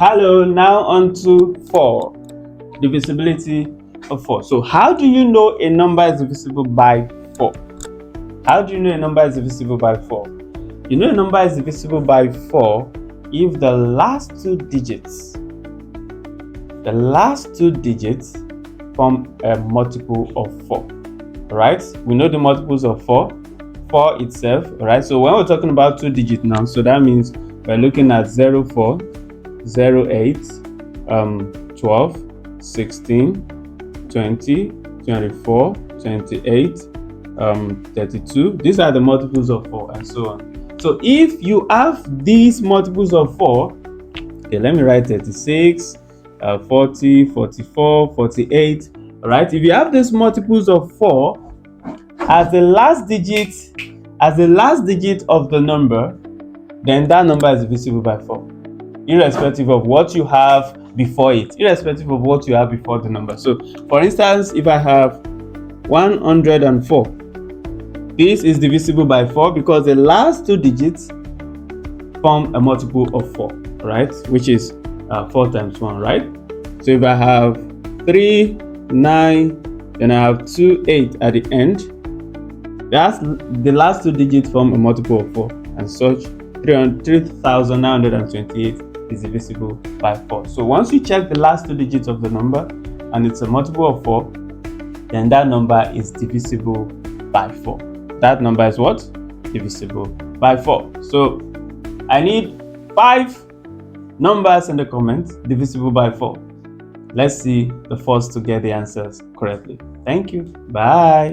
Hello, now on to 4, divisibility of 4. So how do you know a number is divisible by 4? How do you know a number is divisible by 4? You know a number is divisible by 4 if the last two digits form a multiple of 4. Right? We know the multiples of 4 itself. Right? So when we're talking about two digits now, so that means we're looking at 0, 4, 0, 8, 12, 16, 20, 24, 28, 32. These are the multiples of 4 and so on. So if you have these multiples of 4, okay, let me write 36, 40, 44, 48. All right, if you have these multiples of 4 as the last digit of the number, then that number is divisible by 4. Irrespective of what you have before it, irrespective of what you have before the number. So for instance, if I have 104, this is divisible by 4 because the last two digits form a multiple of 4, right? Which is 4 times 1, right? So if I have 3, 9, then I have 2, 8 at the end, that's the last two digits form a multiple of 4, and such 3,928 is divisible by 4. So once you check the last two digits of the number and it's a multiple of 4, then that number is divisible by 4. That number is what? Divisible by 4. So I need 5 numbers in the comments divisible by 4. Let's see the first to get the answers correctly. Thank you. Bye.